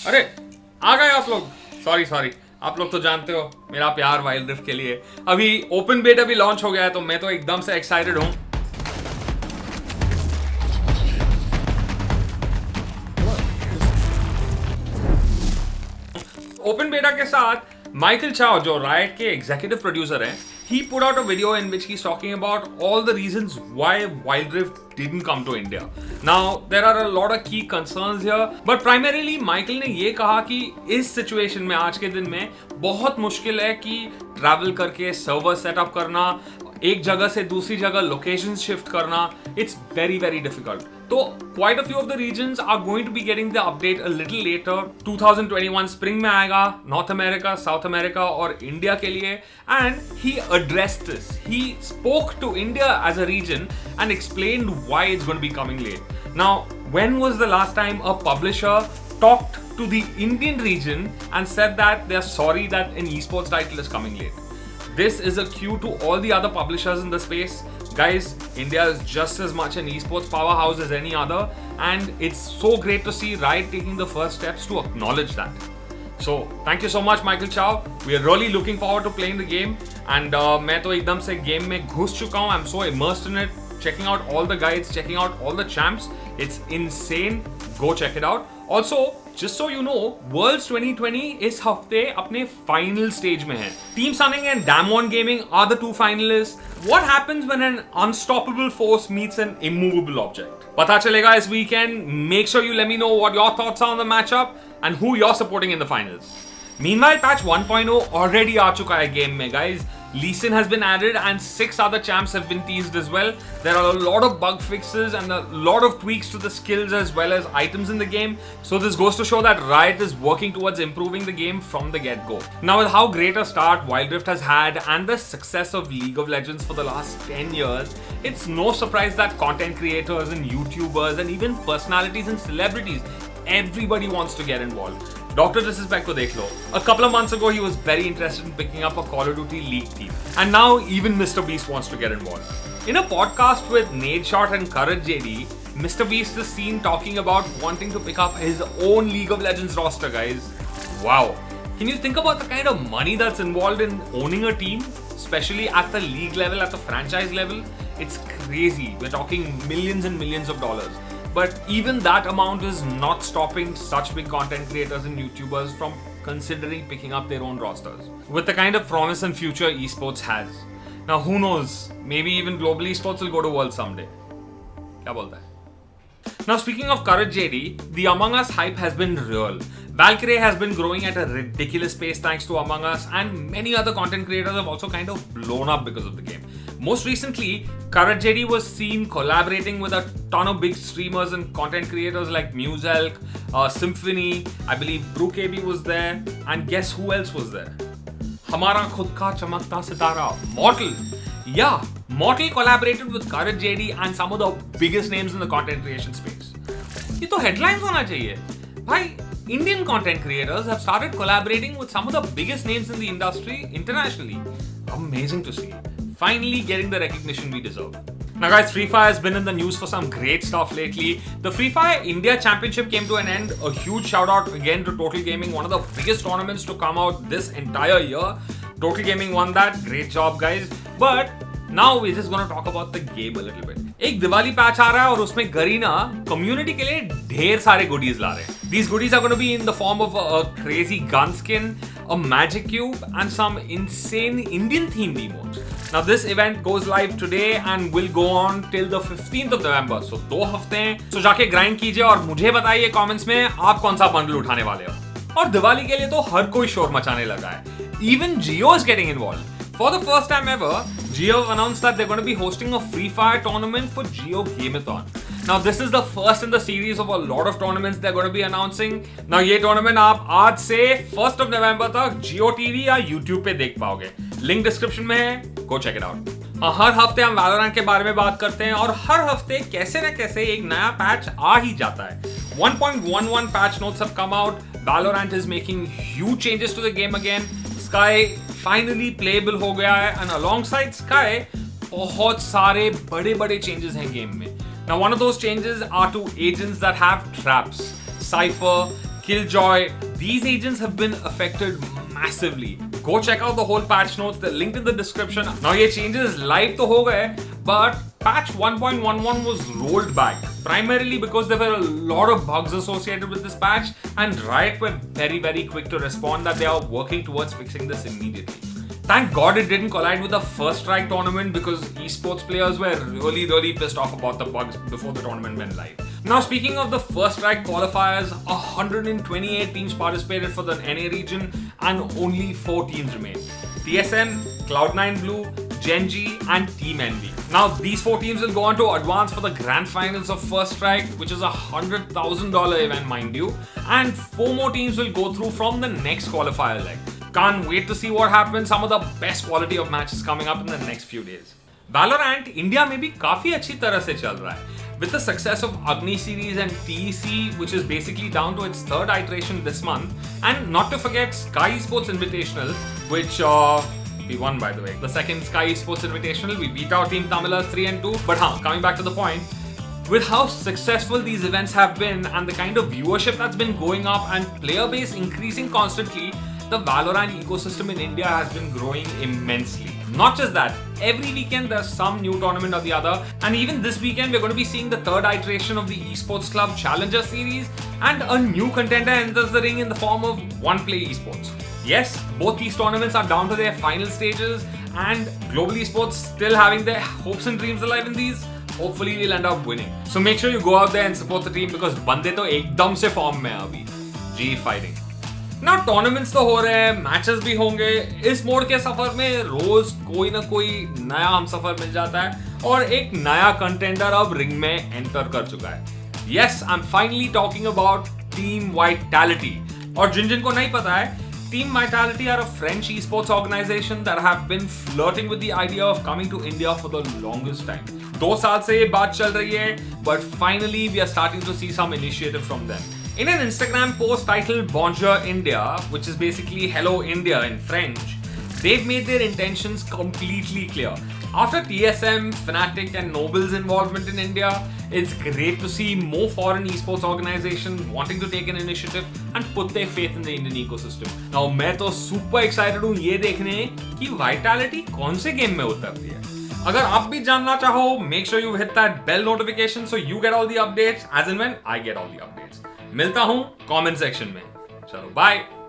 अरे आ गए आप लोग। सॉरी आप लोग तो जानते हो मेरा प्यार वाइल्ड ड्रिफ्ट के लिए। अभी ओपन बेटा भी लॉन्च हो गया है तो मैं तो एकदम से एक्साइटेड हूँ। ओपन बेटा के साथ माइकल चाओ जो राइट के एग्जीक्यूटिव प्रोड्यूसर हैं, he put out a video in which he's talking about all the reasons why Wild Rift didn't come to India. Now there are a lot of key concerns here, but primarily Michael ने ये कहा कि इस situation में आज के दिन में बहुत मुश्किल है कि ट्रैवल करके सर्वर सेटअप करना, एक जगह से दूसरी जगह लोकेशन शिफ्ट करना, इट्स वेरी वेरी डिफिकल्ट। तो quite a few of the regions are going to be getting the update a little later. 2021 spring में आएगा नॉर्थ अमेरिका, साउथ अमेरिका और इंडिया के लिए, and he addressed this. He spoke to India as a region and explained why it's going to be coming late. Now, when was the last time a publisher talked to the Indian region and said that they are sorry that an esports title is coming late? This is a cue to all the other publishers in the space. Guys, India is just as much an esports powerhouse as any other, and it's so great to see Riot taking the first steps to acknowledge that. So, thank you so much, Michael Chow. We are really looking forward to playing the game, and मैं तो एकदम से game में घुस चुका हूँ. I'm so immersed in it, checking out all the guides, checking out all the champs. It's insane. Go check it out. Also, just so you know, Worlds 2020 इस हफ्ते अपने final stage में है. Team Sunning and Damwon Gaming are the two finalists. What happens when an unstoppable force meets an immovable object? पता चलेगा इस weekend. Make sure you let me know what your thoughts are on the matchup and who you're supporting in the finals. Meanwhile, patch 1.0 already आ चुका है game में, guys. Lee Sin has been added and 6 other champs have been teased as well. There are a lot of bug fixes and a lot of tweaks to the skills as well as items in the game. So this goes to show that Riot is working towards improving the game from the get-go. Now with how great a start Wild Rift has had and the success of League of Legends for the last 10 years, it's no surprise that content creators and YouTubers and even personalities and celebrities, everybody wants to get involved. Dr. Disrespect को देख लो. A couple of months ago, he was very interested in picking up a Call of Duty League team. And now even Mr. Beast wants to get involved. In a podcast with Nadeshot and Courage JD, Mr. Beast is seen talking about wanting to pick up his own League of Legends roster, guys. Wow. Can you think about the kind of money that's involved in owning a team? Especially at the league level, at the franchise level? It's crazy. We're talking millions and millions of dollars. But even that amount is not stopping such big content creators and YouTubers from considering picking up their own rosters. With the kind of promise and future esports has. Now who knows, maybe even global esports will go to World someday. क्या बोलता है? Now speaking of Courage JD, the Among Us hype has been real. Valkyrie has been growing at a ridiculous pace thanks to Among Us, and many other content creators have also kind of blown up because of the game. Most recently, Courage JD was seen collaborating with a ton of big streamers and content creators like Muselk, Symphony, I believe BruKB was there, and guess who else was there? हमारा खुद का चमकता सितारा, Mortal. Yeah, Mortal collaborated with Courage JD and some of the biggest names in the content creation space. ये तो headlines होना चाहिए. भाई, Indian content creators have started collaborating with some of the biggest names in the industry internationally. Amazing to see. Finally getting the recognition we deserve. Now guys, Free Fire has been in the news for some great stuff lately. The Free Fire India Championship came to an end. A huge shout out again to Total Gaming, one of the biggest tournaments to come out this entire year. Total Gaming won that. Great job guys. But now we're just gonna talk about the game a little bit. एक Diwali patch आ रहा है और उसमें Garena community के लिए ढेर सारे goodies ला रहे हैं. These goodies are going to be in the form of a crazy gun skin, a magic cube, and some insane Indian themed emotes. Now this event goes live today and will go on till the 15th of November. So 2 हफ्ते हैं. So जाके grind कीजिए और मुझे बताइए comments में आप कौन सा bundle उठाने वाले हो. और दिवाली के लिए तो हर कोई शोर मचाने लगा है. Even Jio is getting involved. For the first time ever, Jio announced that they're going to be hosting a Free Fire tournament for Jio Gameathon. Now this is the first in the series of a lot of tournaments they're going to be announcing. Now ये tournament आप आज से 1st of November तक Jio TV या YouTube पे देख पाओगे. Link description में है. Go check it out. हर हफ्ते हम Valorant के बारे में बात करते हैं और हर हफ्ते कैसे न कैसे एक नया पैच आ ही जाता है. 1.11 patch notes have come out. Valorant is making huge changes to the game again. Sky finally playable हो गया है and alongside Sky बहुत सारे बड़े changes हैं गेम में. Now one of those changes are to agents that have traps. Cypher, Killjoy, these agents have been affected massively. Go check out the whole patch notes, the link in the description. Now ये changes live तो हो गए, but patch 1.11 was rolled back, primarily because there were a lot of bugs associated with this patch, and Riot were very quick to respond that they are working towards fixing this immediately. Thank God it didn't collide with the First Strike tournament because esports players were really pissed off about the bugs before the tournament went live. Now, speaking of the First Strike qualifiers, 128 teams participated for the NA region and only 4 teams remained. TSM, Cloud9 Blue, Gen.G and Team Envy. Now, these 4 teams will go on to advance for the grand finals of First Strike, which is a $100,000 event, mind you, and 4 more teams will go through from the next qualifier leg. Can't wait to see what happens. Some of the best quality of matches coming up in the next few days. Valorant India में भी काफी अच्छी तरह से चल रहा है. With the success of Agni series and TEC, which is basically down to its 3rd iteration this month, and not to forget Sky Esports Invitational, which we won, by the way. The 2nd Sky Esports Invitational, we beat out Team Tamilas 3-2. But coming back to the point, with how successful these events have been and the kind of viewership that's been going up and player base increasing constantly, the Valorant ecosystem in India has been growing immensely. Not just that, every weekend there's some new tournament or the other, and even this weekend we're going to be seeing the 3rd iteration of the Esports Club Challenger Series, and a new contender enters the ring in the form of OnePlay Esports. Yes, both these tournaments are down to their final stages, and Global Esports still having their hopes and dreams alive in these. Hopefully we'll end up winning. So make sure you go out there and support the team because बंदे तो एकदम से form में अभी. G fighting. ना tournaments तो हो रहे हैं, मैचेस भी होंगे. इस मोड के सफर में रोज कोई ना कोई नया हम सफर मिल जाता है और एक नया कंटेंडर अब रिंग में एंटर कर चुका है. Yes, I am finally talking about team vitality. और जिन को नहीं पता है, Team Vitality are a French esports organization that have been flirting with the idea of coming to India for the longest time. 2 साल से ये बात चल रही है, but finally we are starting to see some initiative from them. In an Instagram post titled Bonjour India, which is basically Hello India in French, they've made their intentions completely clear. After TSM, Fnatic and Noble's involvement in India, it's great to see more foreign esports organizations wanting to take an initiative and put their faith in the Indian ecosystem. Now, मैं तो super excited हूँ ये देखने कि Vitality कौन से game में उतरती है. अगर आप भी जानना चाहो, make sure you hit that bell notification so you get all the updates as and when I get all the updates. मिलता हूँ comment section में. चलो, bye.